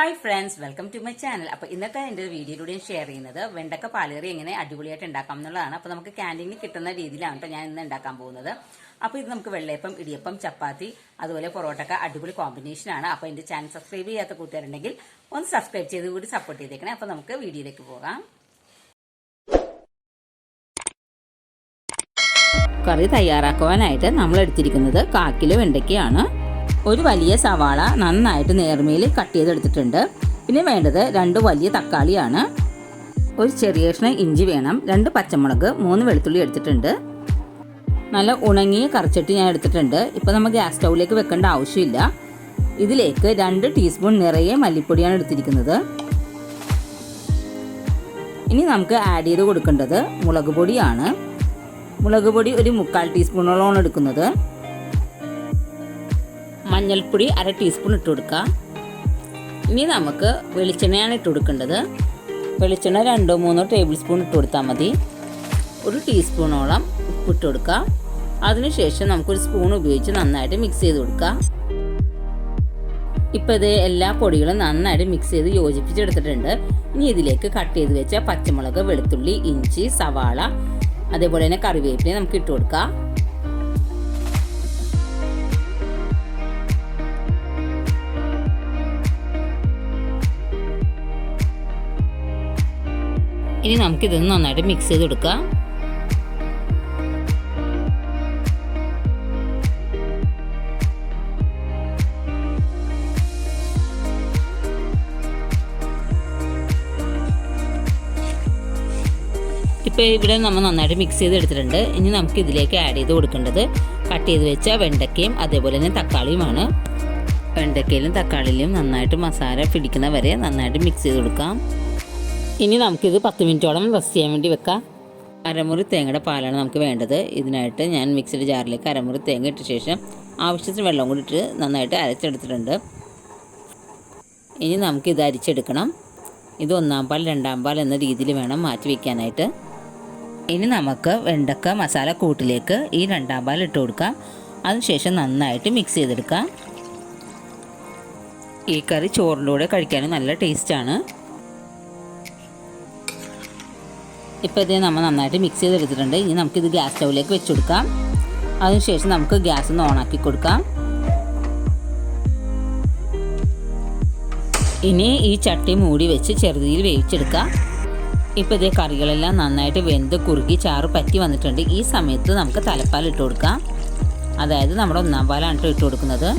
Hi friends, welcome to my channel. അപ്പോൾ ഇന്നത്തെ എൻ്റെ വീഡിയോയിലൂടെ ഷെയർ ചെയ്യുന്നത് വെണ്ടക്ക പാലേറി എങ്ങനെ അടിപൊളിയായിട്ട് ഉണ്ടാക്കാം എന്നുള്ളതാണ്. അപ്പോൾ നമുക്ക് ക്യാൻറ്റീനിൽ കിട്ടുന്ന രീതിയിലാണ് കേട്ടോ ഞാൻ ഇന്ന് ഉണ്ടാക്കാൻ പോകുന്നത്. അപ്പോൾ ഇത് നമുക്ക് വെള്ളയപ്പം, ഇടിയപ്പം, ചപ്പാത്തി, അതുപോലെ പൊറോട്ടക്ക അടിപൊളി കോമ്പിനേഷനാണ്. അപ്പോൾ എൻ്റെ ചാനൽ സബ്സ്ക്രൈബ് ചെയ്യാത്ത കൂട്ടുകാരുണ്ടെങ്കിൽ ഒന്ന് സബ്സ്ക്രൈബ് ചെയ്ത് കൂടി സപ്പോർട്ട് ചെയ്തേക്കണേ. അപ്പോൾ നമുക്ക് വീഡിയോയിലേക്ക് പോകാം. കറി തയ്യാറാക്കുവാനായിട്ട് നമ്മൾ എടുത്തിരിക്കുന്നത് 1/4 കിലോ വെണ്ടയ്ക്കയാണ്. ഒരു വലിയ സവാള നന്നായിട്ട് നേർമയിൽ കട്ട് ചെയ്തെടുത്തിട്ടുണ്ട്. പിന്നെ വേണ്ടത് 2 വലിയ തക്കാളിയാണ്. ഒരു ചെറിയ കഷ്ണം ഇഞ്ചി വേണം. 2 പച്ചമുളക്, 3 വെളുത്തുള്ളി എടുത്തിട്ടുണ്ട്. നല്ല ഉണങ്ങിയ കറിച്ചട്ടി ഞാൻ എടുത്തിട്ടുണ്ട്. ഇപ്പോൾ നമ്മൾ ഗ്യാസ് സ്റ്റൗവിലേക്ക് വെക്കേണ്ട ആവശ്യമില്ല. ഇതിലേക്ക് 2 ടീസ്പൂൺ നിറയെ മല്ലിപ്പൊടിയാണ് എടുത്തിരിക്കുന്നത്. ഇനി നമുക്ക് ആഡ് ചെയ്ത് കൊടുക്കേണ്ടത് മുളക് പൊടിയാണ്. മുളക് പൊടി ഒരു 3/4 ടീസ്പൂണോളമാണ് എടുക്കുന്നത്. മഞ്ഞൾപ്പൊടി 1/2 ടീസ്പൂൺ ഇട്ട് കൊടുക്കാം. ഇനി നമുക്ക് വെളിച്ചെണ്ണയാണ് ഇട്ട് കൊടുക്കേണ്ടത്. വെളിച്ചെണ്ണ 2-3 ടേബിൾ സ്പൂൺ ഇട്ട് കൊടുത്താൽ മതി. 1 ടീസ്പൂണോളം ഉപ്പ് ഇട്ട് കൊടുക്കാം. അതിനുശേഷം നമുക്കൊരു സ്പൂൺ ഉപയോഗിച്ച് നന്നായിട്ട് മിക്സ് ചെയ്ത് കൊടുക്കാം. ഇപ്പോൾ ഇത് എല്ലാ പൊടികളും നന്നായിട്ട് മിക്സ് ചെയ്ത് യോജിപ്പിച്ചെടുത്തിട്ടുണ്ട്. ഇനി ഇതിലേക്ക് കട്ട് ചെയ്ത് വെച്ച പച്ചമുളക്, വെളുത്തുള്ളി, ഇഞ്ചി, സവാള, അതേപോലെ തന്നെ കറിവേപ്പില നമുക്ക് ഇട്ട് കൊടുക്കാം. ഇനി നമുക്കിതൊന്ന് നന്നായിട്ട് മിക്സ് ചെയ്ത് കൊടുക്കാം. ഇപ്പോൾ ഇവിടെ നമ്മൾ നന്നായിട്ട് മിക്സ് ചെയ്ത് എടുത്തിട്ടുണ്ട്. ഇനി നമുക്ക് ഇതിലേക്ക് ആഡ് ചെയ്ത് കൊടുക്കേണ്ടത് കട്ട് ചെയ്ത് വെച്ച വെണ്ടയ്ക്കയും അതേപോലെ തന്നെ തക്കാളിയുമാണ്. വെണ്ടയ്ക്കയിലും തക്കാളിയിലും നന്നായിട്ട് മസാല പിടിക്കുന്ന വരെ നന്നായിട്ട് മിക്സ് ചെയ്ത് കൊടുക്കാം. ഇനി നമുക്കിത് 10 മിനിറ്റോളം റെസ്റ്റ് ചെയ്യാൻ വേണ്ടി വെക്കാം. അരമുറി തേങ്ങയുടെ പാലാണ് നമുക്ക് വേണ്ടത്. ഇതിനായിട്ട് ഞാൻ മിക്സിയുടെ ജാറിലേക്ക് അരമുറി തേങ്ങ ഇട്ട ശേഷം ആവശ്യത്തിന് വെള്ളം കൂടി ഇട്ട് നന്നായിട്ട് അരച്ചെടുത്തിട്ടുണ്ട്. ഇനി നമുക്കിത് അരിച്ചെടുക്കണം. ഇത് 1-ാം പാൽ 2-ാം പാൽ എന്ന രീതിയിൽ വേണം മാറ്റി വയ്ക്കാനായിട്ട്. ഇനി നമുക്ക് വെണ്ടക്ക മസാല കൂട്ടിലേക്ക് ഈ 2-ാം പാൽ ഇട്ട് കൊടുക്കാം. അതിനുശേഷം നന്നായിട്ട് മിക്സ് ചെയ്തെടുക്കാം. ഈ കറി ചോറിൻ്റെ കൂടെ കഴിക്കാനും നല്ല ടേസ്റ്റാണ്. ഇപ്പോൾ ഇത് നമ്മൾ നന്നായിട്ട് മിക്സ് ചെയ്തെടുത്തിട്ടുണ്ട്. ഇനി നമുക്കിത് ഗ്യാസ് സ്റ്റൗവിലേക്ക് വെച്ച് കൊടുക്കാം. അതിനുശേഷം നമുക്ക് ഗ്യാസ് ഒന്ന് ഓണാക്കി കൊടുക്കാം. ഇനി ഈ ചട്ടി മൂടി വെച്ച് ചെറുതീയിൽ വേവിച്ചെടുക്കാം. ഇപ്പോൾ ഇതേ കറികളെല്ലാം നന്നായിട്ട് വെന്ത് കുറുകി ചാറ് പറ്റി വന്നിട്ടുണ്ട്. ഈ സമയത്ത് നമുക്ക് തലപ്പാൽ ഇട്ട് കൊടുക്കാം. അതായത് നമ്മുടെ 1-ാം പാലാണ് ഇട്ട് കൊടുക്കുന്നത്.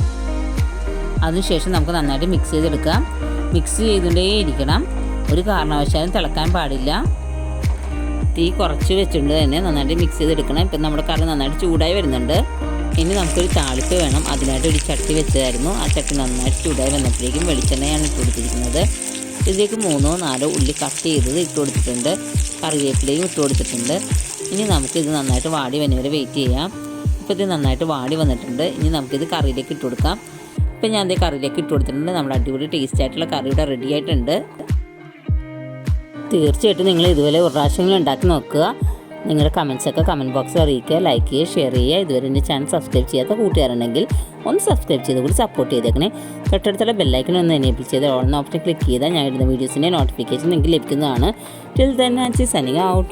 അതിനുശേഷം നമുക്ക് നന്നായിട്ട് മിക്സ് ചെയ്തെടുക്കാം. മിക്സ് ചെയ്തുകൊണ്ടേ ഇരിക്കണം. ഒരു കാരണവശാലും തിളക്കാൻ പാടില്ല. തീ കുറച്ച് വെച്ചുകൊണ്ട് തന്നെ നന്നായിട്ട് മിക്സ് ചെയ്തെടുക്കണം. ഇപ്പം നമ്മുടെ കറി നന്നായിട്ട് ചൂടായി വരുന്നുണ്ട്. ഇനി നമുക്കൊരു താളിപ്പ് വേണം. അതിനായിട്ട് ഒരു ചട്ടി വെച്ചായിരുന്നു. ആ ചട്ടി നന്നായിട്ട് ചൂടായി വന്നപ്പോഴേക്കും വെളിച്ചെണ്ണയാണ് ഇട്ട് കൊടുത്തിരിക്കുന്നത്. ഇതിലേക്ക് 3-4 ഉള്ളി കട്ട് ചെയ്തത് ഇട്ട് കൊടുത്തിട്ടുണ്ട്. കറിവേപ്പിലയും ഇട്ട് കൊടുത്തിട്ടുണ്ട്. ഇനി നമുക്കിത് നന്നായിട്ട് വാടി വന്നവരെ വെയിറ്റ് ചെയ്യാം. ഇപ്പോൾ ഇത് നന്നായിട്ട് വാടി വന്നിട്ടുണ്ട്. ഇനി നമുക്കിത് കറിയിലേക്ക് ഇട്ട് കൊടുക്കാം. ഇപ്പം ഞാൻ ഇത് കറിയിലേക്ക് ഇട്ട് കൊടുത്തിട്ടുണ്ട്. നമ്മുടെ അടിപൊളി ടേസ്റ്റ് ആയിട്ടുള്ള കറി ഇവിടെ റെഡി ആയിട്ടുണ്ട്. തീർച്ചയായിട്ടും നിങ്ങൾ ഇതുപോലെ ഒരു പ്രാവശ്യം ഉണ്ടാക്കി നോക്കുക. നിങ്ങളുടെ കമൻസൊക്കെ കമൻറ്റ് ബോക്സിൽ അറിയിക്കുക, ലൈക്ക് ചെയ്യുക, ഷെയർ ചെയ്യുക. ഇതുവരെ എൻ്റെ ചാനൽ സബ്സ്ക്രൈബ് ചെയ്യാത്ത കൂട്ടുകാരുണ്ടെങ്കിൽ ഒന്ന് സബ്സ്ക്രൈബ് ചെയ്ത് കൂടി സപ്പോർട്ട് ചെയ്തേക്കണേ. തൊട്ടടുത്തുള്ള ബെല്ലൈക്കൺ ഒന്ന് എനേബിൾ ചെയ്ത് ഓൾ എന്ന ഓപ്ഷൻ ക്ലിക്ക് ചെയ്താൽ ഞാൻ ഇടുന്ന വീഡിയോസിൻ്റെ നോട്ടിഫിക്കേഷൻ നിങ്ങൾക്ക് ലഭിക്കുന്നതാണ്. Till then and signing out.